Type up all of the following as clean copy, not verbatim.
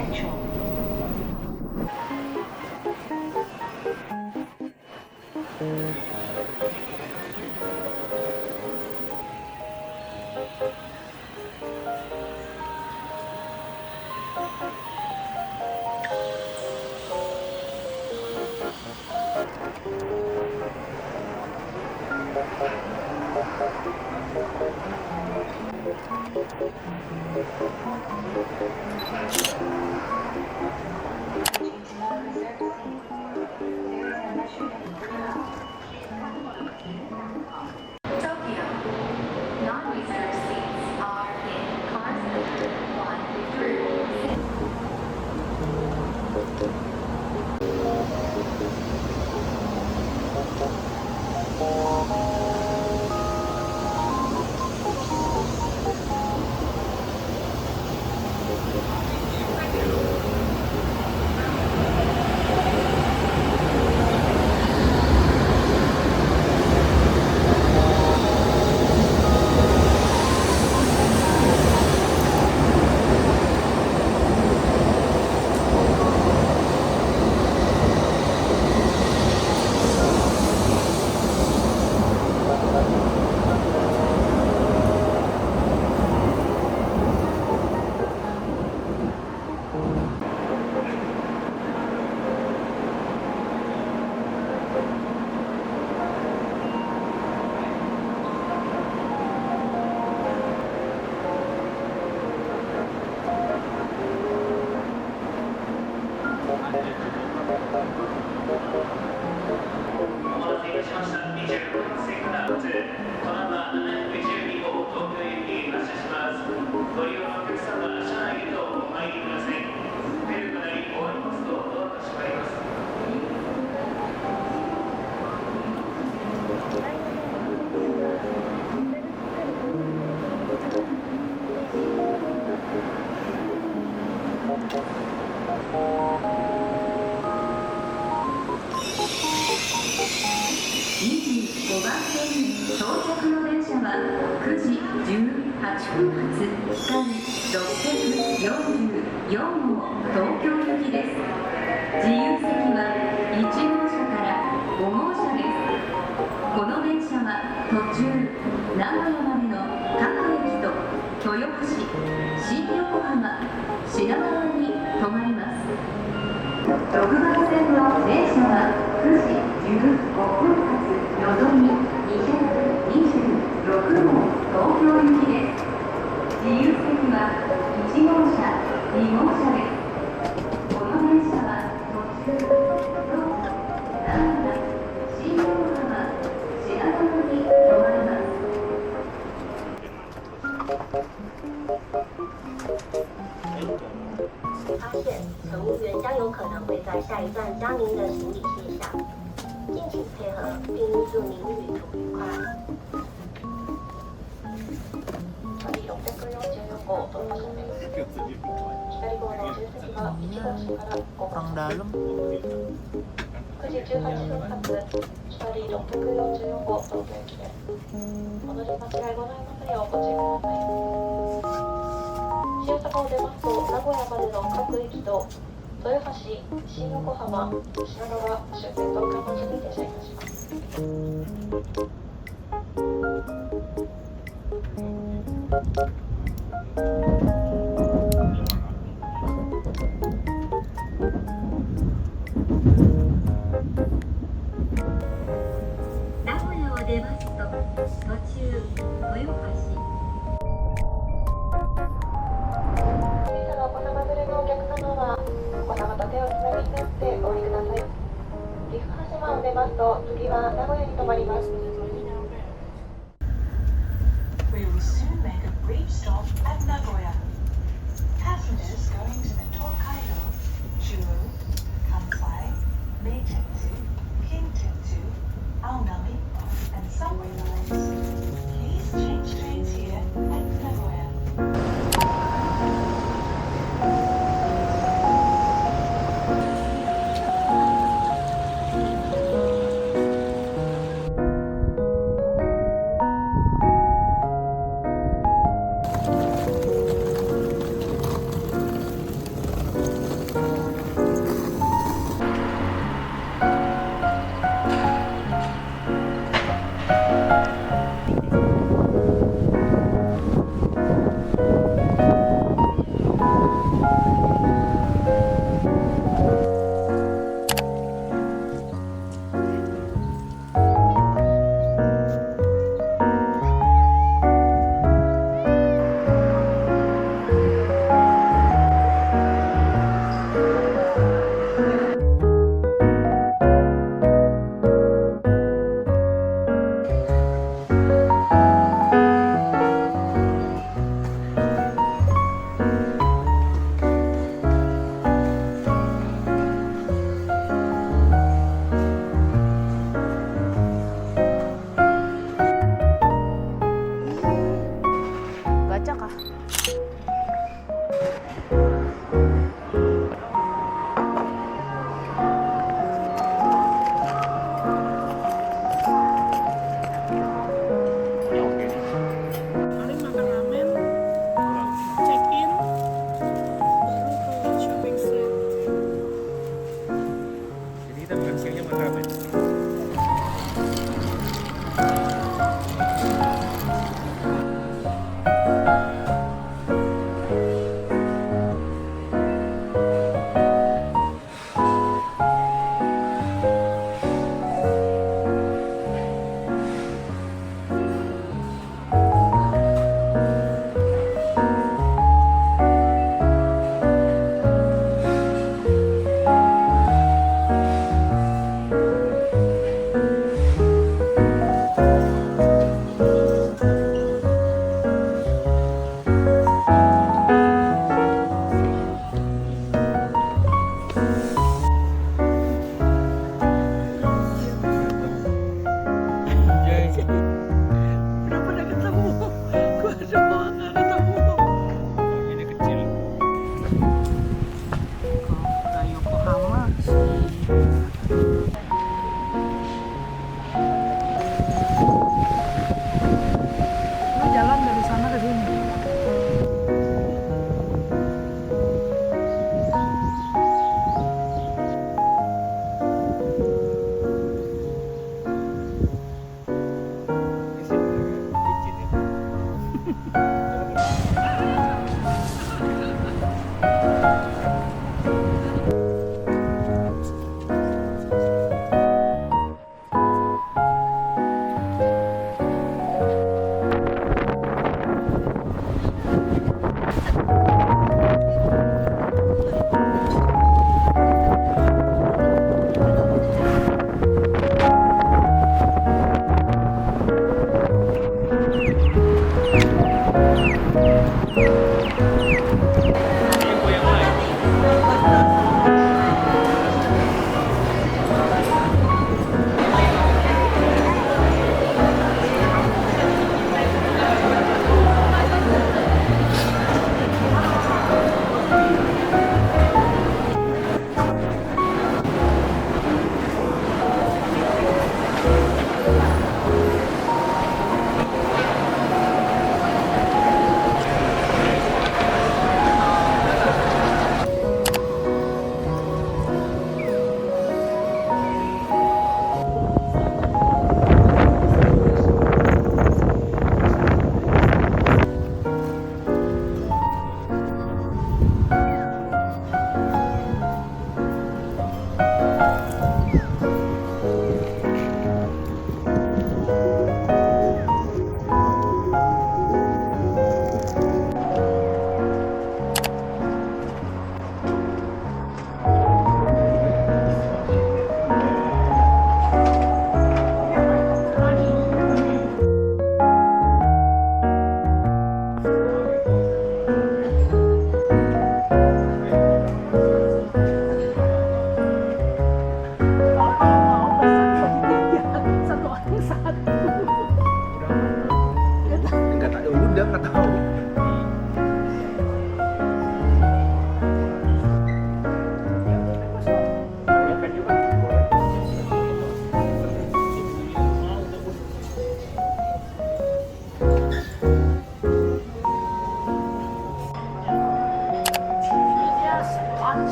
Central. 5番線に到着の電車は9時18分発第644号東京行きです。自由席は1号車から5号車です。この電車は途中名古屋までの各駅と豊橋、新横浜、品川に停まります。6番線の電車は9時15分発のぞみ226号東京行きです。自由席は1号車、2号車です。この電車は途中、京都、名古屋、新横浜、品川に停まります。发现乘务员将有可能会在下一站将您的行李卸下，敬请配合，并预祝您旅途愉快。第644号到着です。左側の自由席は1号車から5号車。9時18分発、第644号東京行きです。お乗り間違いございませんようご注意ください。新大阪を出ますと名古屋までの各駅と豊橋、新横浜、品川終点と観光に停車いたします。名古屋を出ますと途中豊橋。お客様はお子様と手をつなぎになってお降りください。岐阜羽島を出ますと次は名古屋に停まります。We will soon make a brief stop at Nagoya. Passengers going to the Tokaido, Chuo, Kansai, Meitensu, Kintetsu, Aonami, and subway lines. Please change trains here at Nagoya. 名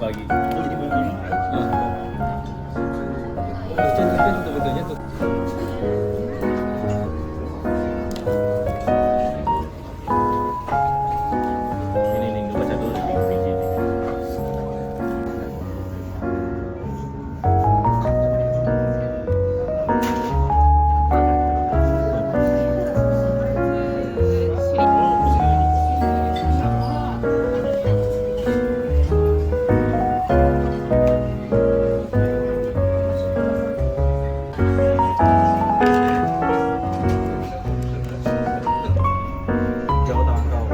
pagi. Itu betulnya tuh. Ini nih, lu baca dulu nih, biji nih. Jauh tangan kau.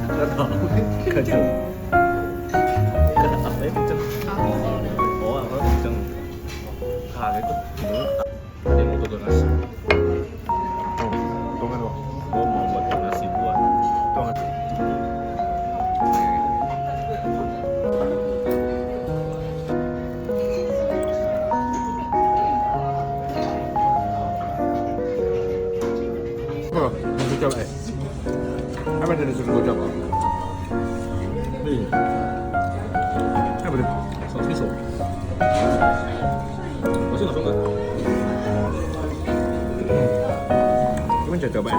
Gak tau, kenceng. Apa ya kenceng? Oh, apa kenceng? Kaget tuh. Ada yang mau tuh nasi. Tuh kan kok. Gue mau buat nasi buat. Tuh kan. Oh, mau coba ya? Apa yang disuruh gue coba? Nih, Apa tuh? saus miso. Masih nggak suka? Gimana cara coba ya?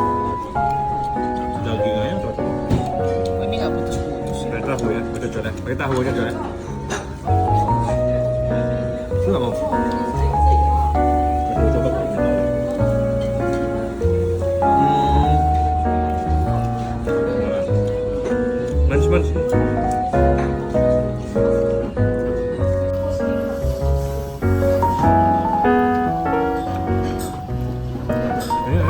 Daging aja cocok. Ini nggak putus-putus. Pakai tahu ya, kita coba. Pakai tahu aja coba. Lu nggak mau? Coba coba. Manis manis. Iya.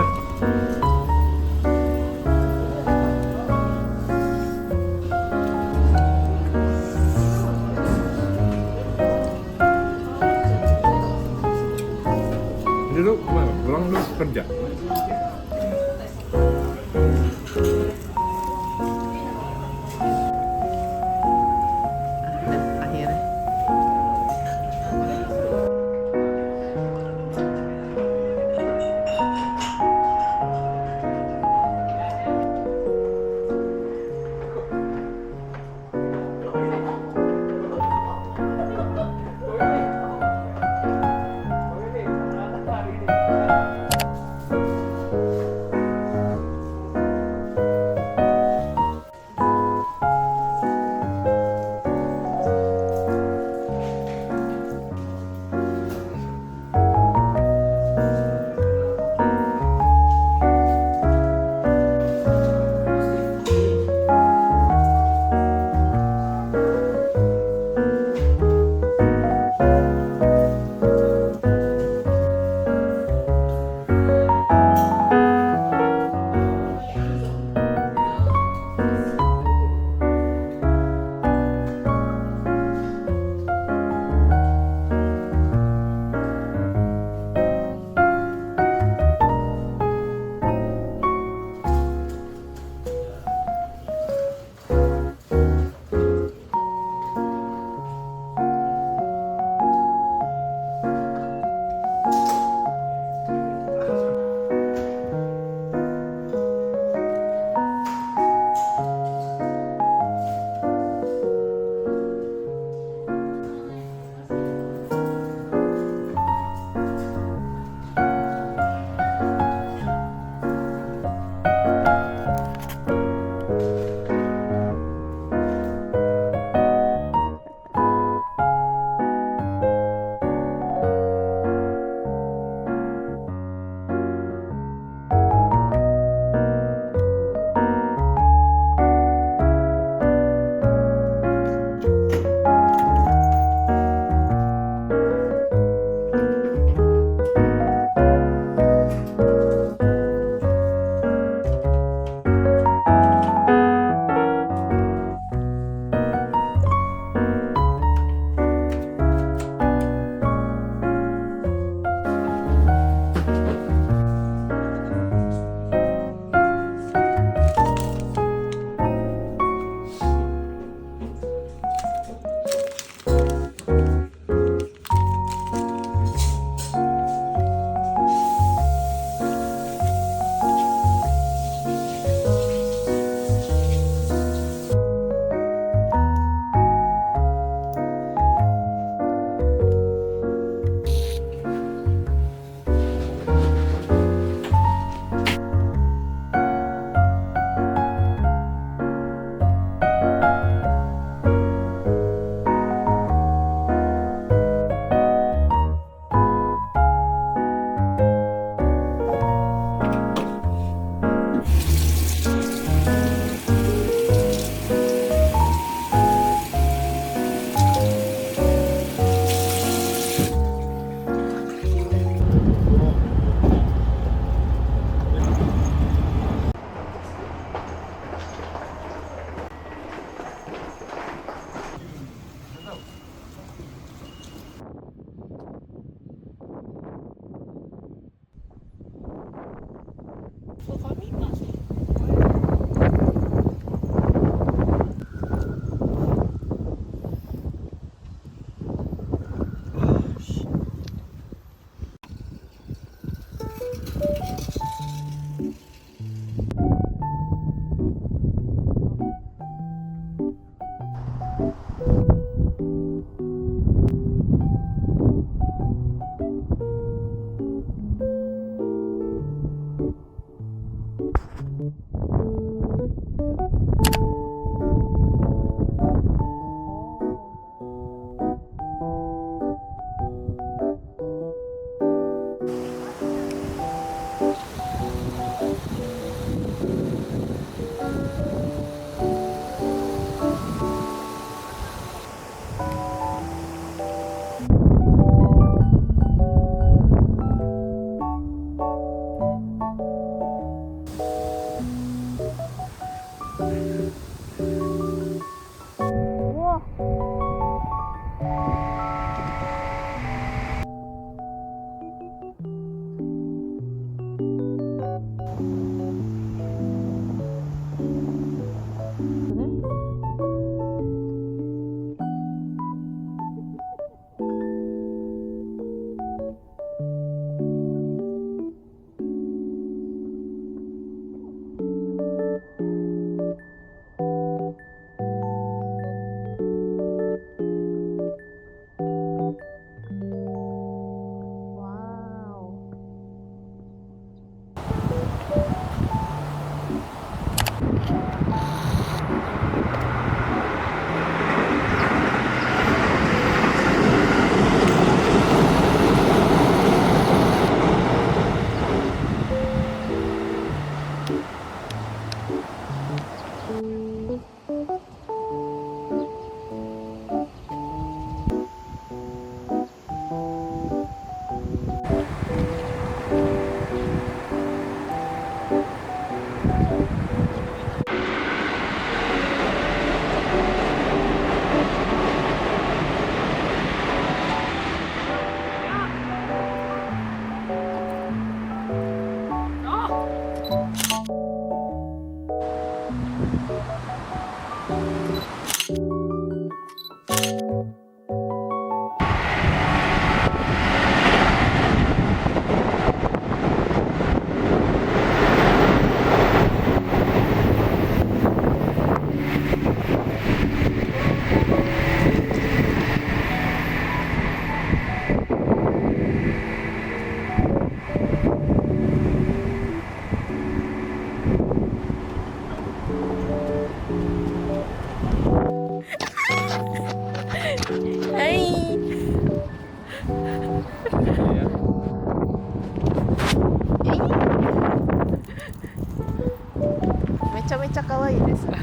めちゃめちゃ可愛いです。バ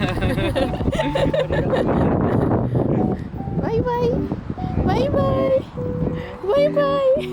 イバイバイバイバイバイ。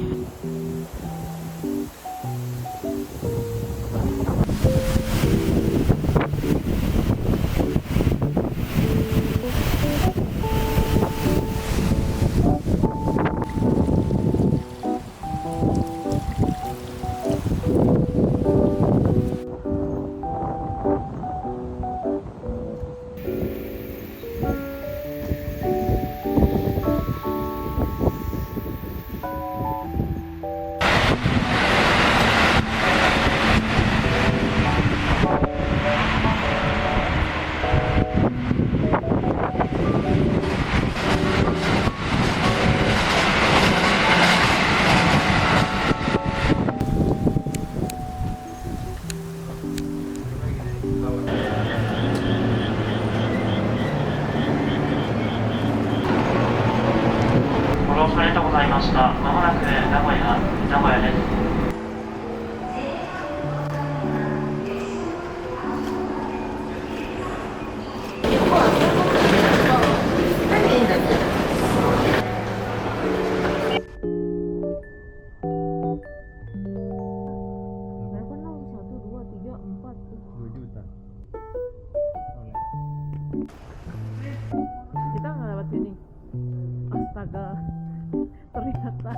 ご乗車ありがとうございました。まもなく名古屋です。Kita nggak lewat sini. Astaga, ternyata.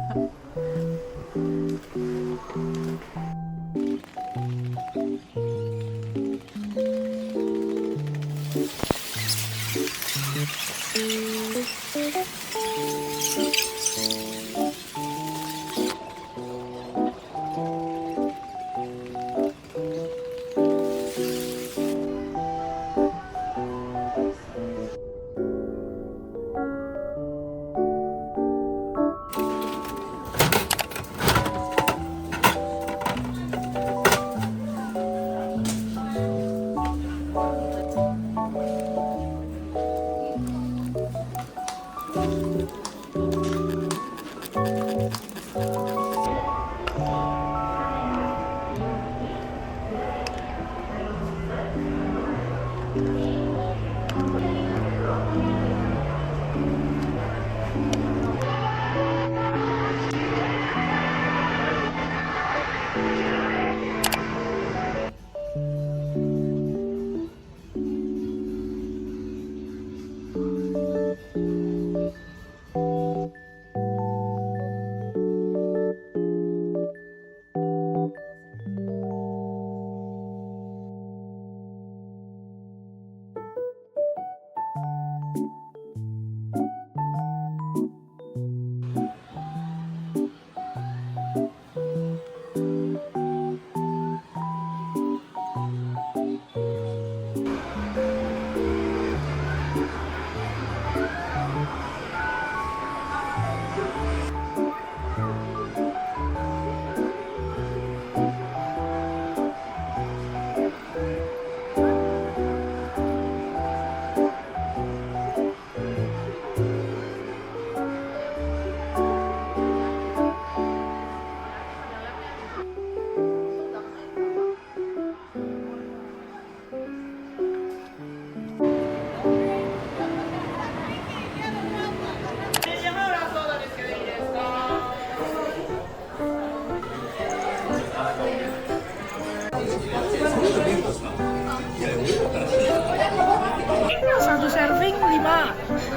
Satu serving 5.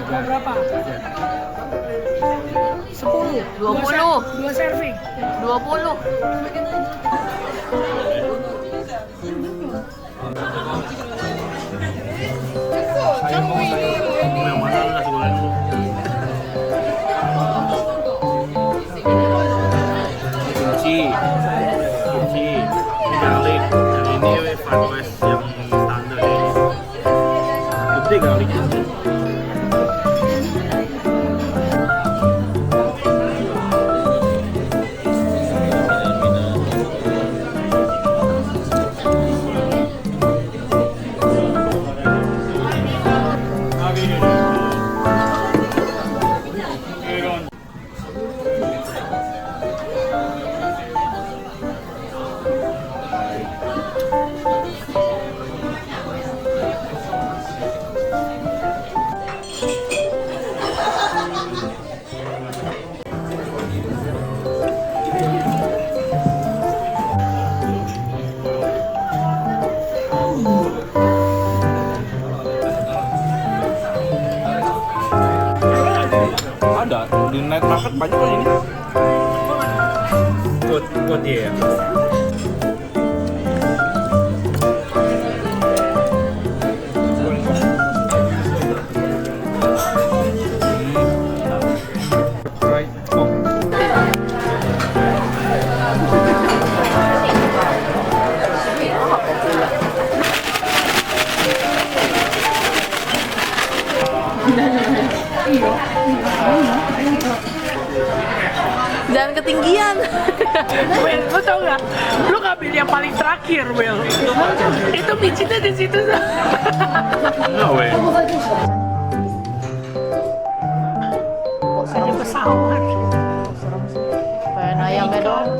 Mau berapa? 10. 20. 2 serving. 20. Yang mana nasi goreng dulu? Kimchi, ini garlic, yang ini fried rice yang standar ini. Gede garlicnya. Ada di night market banyak kan ini. Good ya. Jangan ketinggian. Will, lu tau gak? Lu ngambil yang paling terakhir, Will. Itu micinnya di situ. No way. Ada pesawat. Pengen ayamnya dong.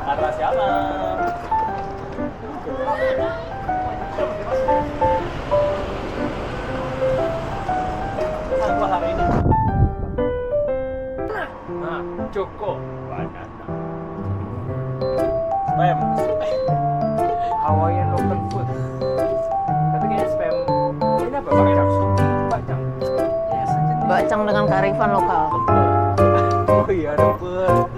Kata siapa? Apa hari ini? Nah, cukup banyak. Spam. Hawaiian local food. Tapi kayaknya spam. Ini apa? Bacang. Bacang. Bacang dengan kearifan lokal. Oh iya, dapet.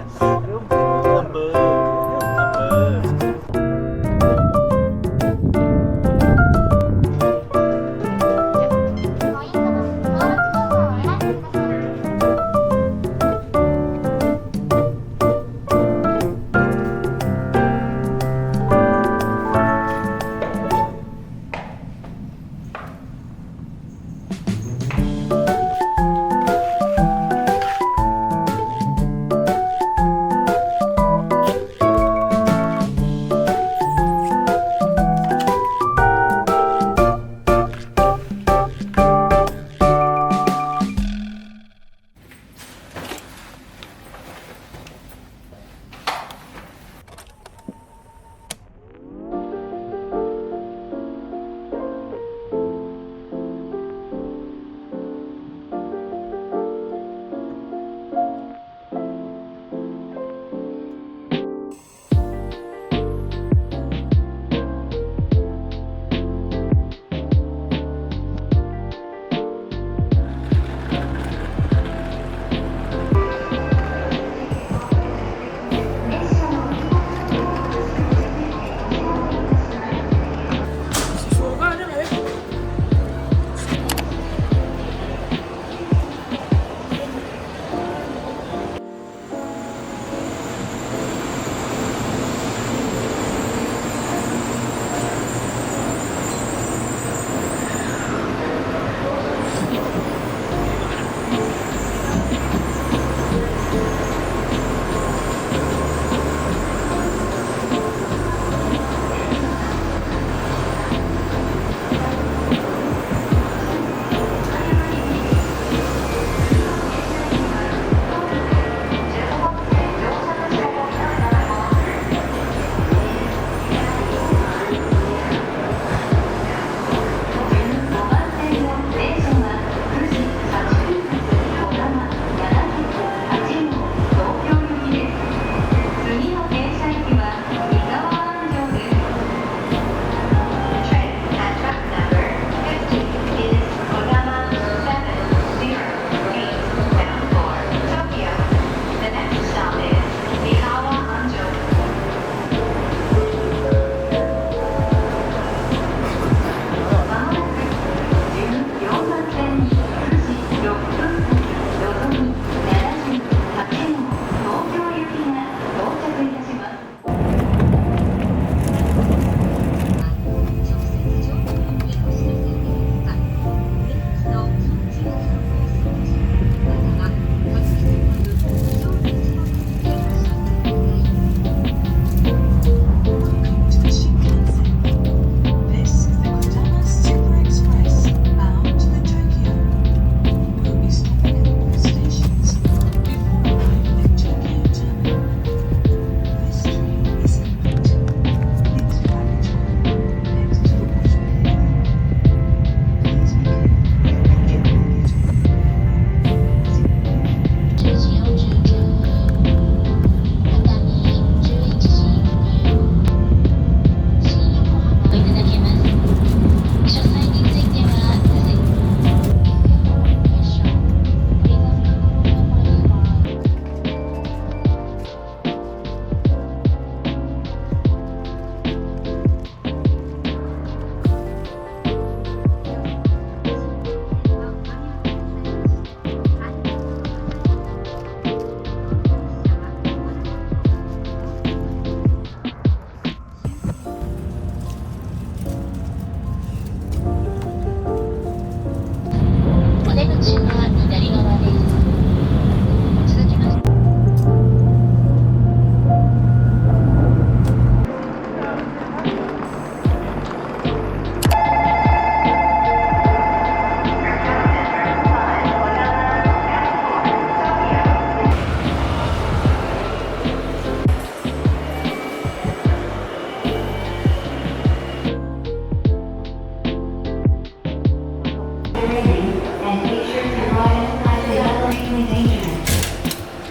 and make sure to ride accidentally dangerous.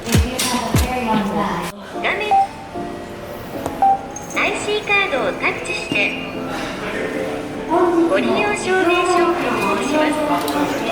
If you have a very long bag, 画面 IC カードをタッチしてご利用証明書を発行します。